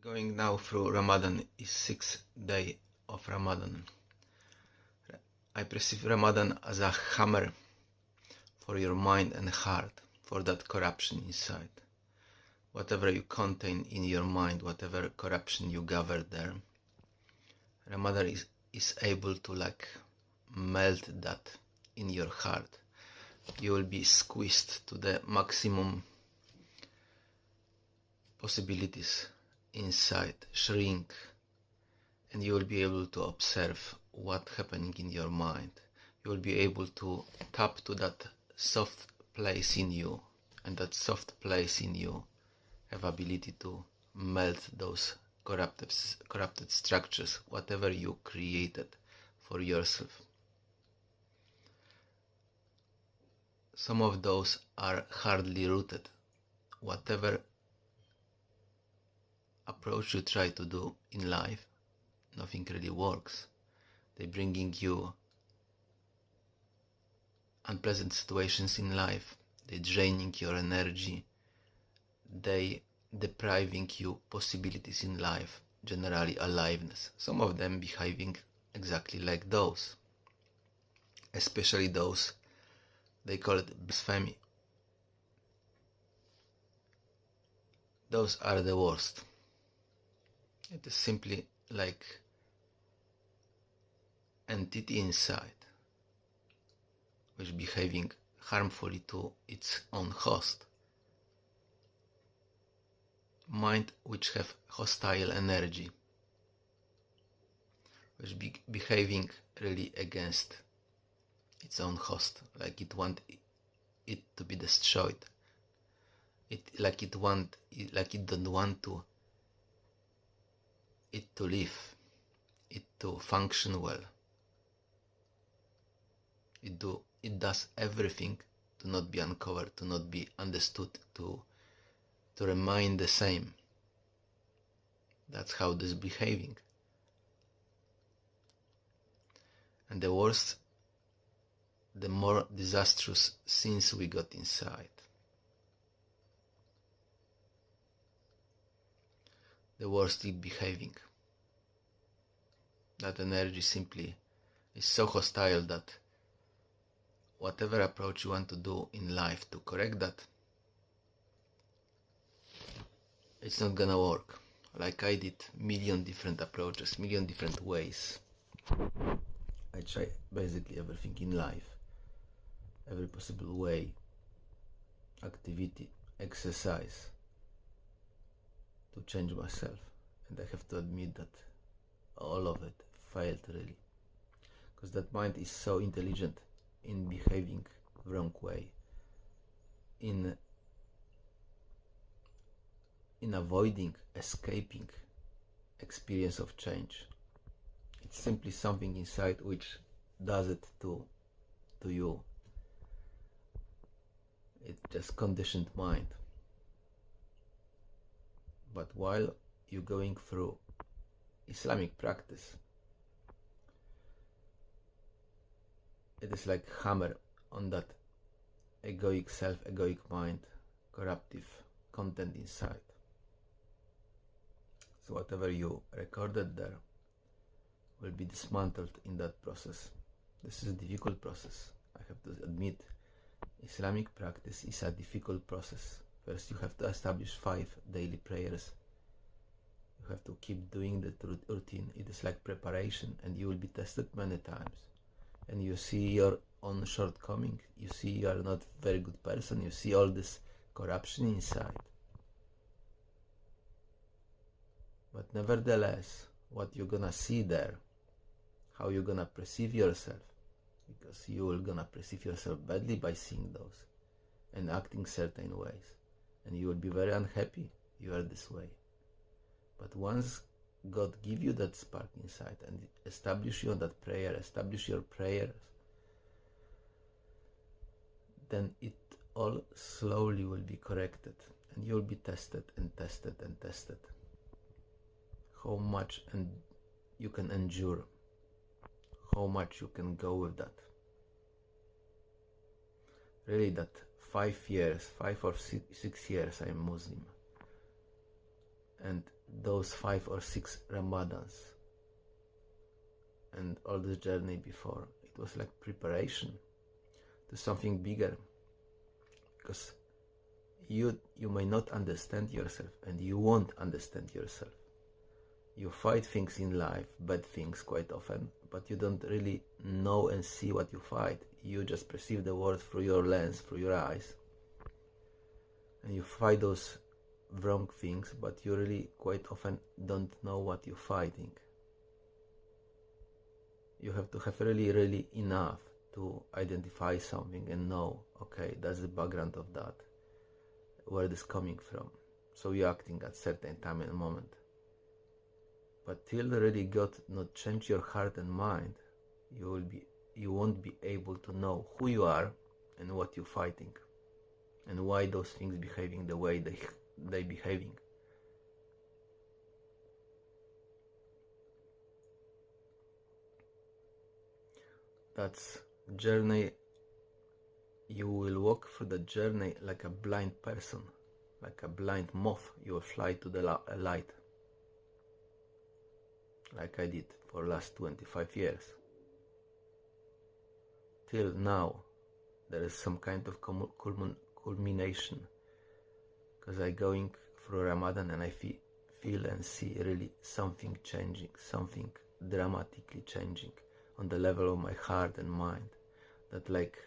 Going now through Ramadan is 6th day of Ramadan. I perceive Ramadan as a hammer for your mind and heart, for that corruption inside. Whatever you contain in your mind, whatever corruption you gather there, Ramadan is able to melt that in your heart. You will be squeezed to the maximum possibilities inside, shrink, and you will be able to observe what's happening in your mind. You will be able to tap to that soft place in you, and that soft place in you have ability to melt those corrupted structures, whatever you created for yourself. Some of those are hardly rooted. Whatever approach you try to do in life, nothing really works. They're bringing you unpleasant situations in life. They're draining your energy. They depriving you possibilities in life, generally aliveness. Some of them behaving exactly like those, especially those they call it blasphemy. Those are the worst. It is simply like entity inside which behaving harmfully to its own host. Mind which have hostile energy, which behaving really against its own host, like it want it to be destroyed. Like it don't want it to live, it to function well. It does everything to not be uncovered, to not be understood, to remain the same. That's how this is behaving. And the worse, the more disastrous sins we got inside. The worse it behaving. That energy simply is so hostile that whatever approach you want to do in life to correct that, it's not gonna work. Like I did million different approaches, million different ways. I try basically everything in life, every possible way, activity, exercise, to change myself, and I have to admit that all of it failed really, because that mind is so intelligent in behaving wrong way, in avoiding, escaping experience of change. It's simply something inside which does it to you. It's just conditioned mind. But while you're going through Islamic practice, it is like hammer on that egoic self, egoic mind, corruptive content inside. So whatever you recorded there will be dismantled in that process. This is a difficult process. I have to admit, Islamic practice is a difficult process. First you have to establish 5 daily prayers. You have to keep doing the routine. It is like preparation, and you will be tested many times. And you see your own shortcoming. You see you are not a very good person. You see all this corruption inside. But nevertheless, what you're gonna see there, how you're gonna perceive yourself, because you will gonna perceive yourself badly by seeing those and acting certain ways, and you will be very unhappy you are this way. But once God give you that spark inside and establish you on that prayer, establish your prayers, then it all slowly will be corrected, and you will be tested and tested and tested. How much and you can endure, how much you can go with that. Really, that 5 or 6 years I'm Muslim, and those 5 or 6 Ramadans and all this journey before, it was like preparation to something bigger, because you may not understand yourself, and you won't understand yourself. You fight things in life, bad things quite often, but you don't really know and see what you fight. You just perceive the world through your lens, through your eyes, and you fight those wrong things, but you really quite often don't know what you're fighting. You have to have really enough to identify something and know, okay, that's the background of that, where it is coming from. So you're acting at certain time and moment. But till really God not change your heart and mind, you won't be able to know who you are and what you're fighting, and why those things behaving the way they behaving. That's journey. You will walk through the journey like a blind person, like a blind moth. You will fly to the light, like I did for last 25 years. Till now, there is some kind of culmination, because I going through Ramadan and I feel and see really something changing, something dramatically changing on the level of my heart and mind, that like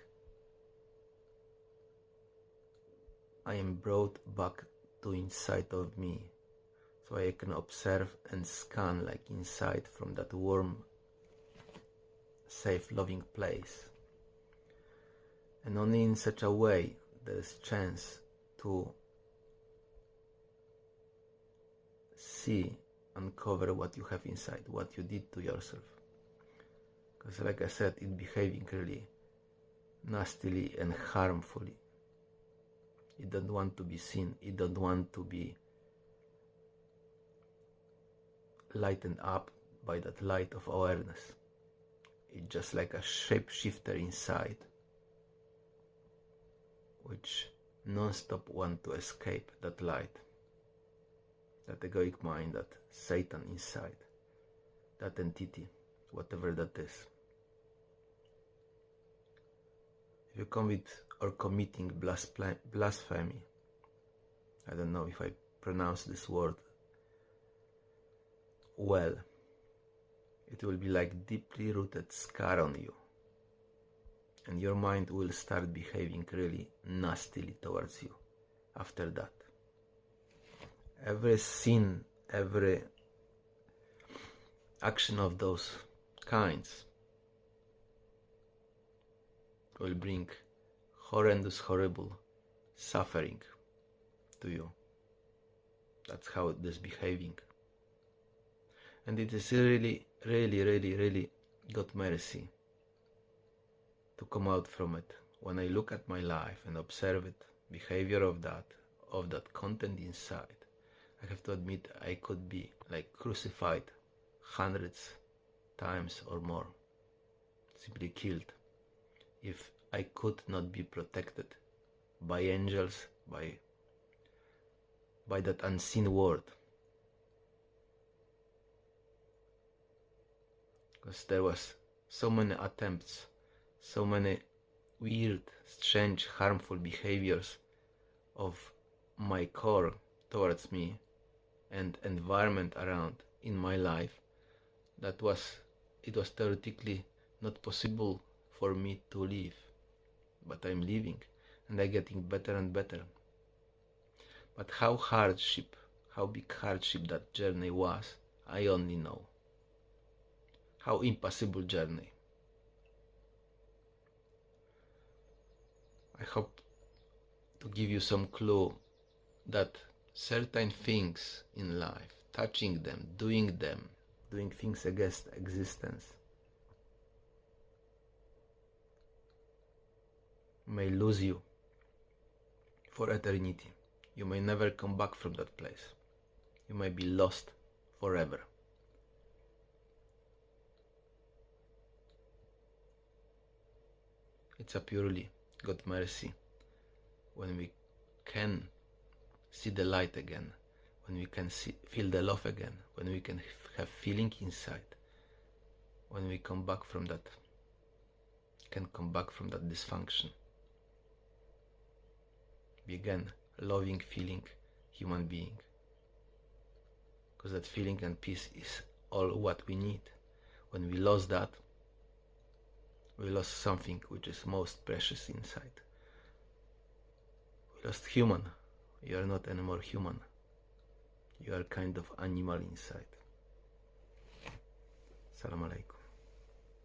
I am brought back to inside of me, so I can observe and scan like inside from that warm, safe, loving place. And only in such a way there is chance to see, uncover what you have inside, what you did to yourself. Because like I said, it's behaving really nastily and harmfully. It don't want to be seen, it don't want to be lightened up by that light of awareness. It's just like a shapeshifter inside, which non-stop want to escape that light, that egoic mind, that Satan inside, that entity, whatever that is. If you come with or committing blasphemy, I don't know if I pronounce this word well, it will be like deeply rooted scar on you, and your mind will start behaving really nastily towards you after that. Every sin, every action of those kinds will bring horrendous, horrible suffering to you. That's how it is behaving. And it is really God mercy to come out from it. When I look at my life and observe it, behavior of that content inside, I have to admit I could be like crucified hundreds times or more, simply killed, if I could not be protected by angels, by that unseen world. Because there was so many attempts, so many weird, strange, harmful behaviors of my core towards me and environment around in my life, that it was theoretically not possible for me to live, but I'm living, and I'm getting better and better. But how big hardship that journey was, I only know. How impossible journey. I hope to give you some clue that certain things in life, touching them, doing things against existence, may lose you for eternity. You may never come back from that place. You may be lost forever. It's a purely God mercy when we can see the light again, when we can feel the love again, when we can have feeling inside, when we come back from that, can come back from that dysfunction, be again loving, feeling human being, because that feeling and peace is all what we need. When we lost that, we lost something which is most precious inside. We lost human. You are not anymore human. You are kind of animal inside. Salam alaikum.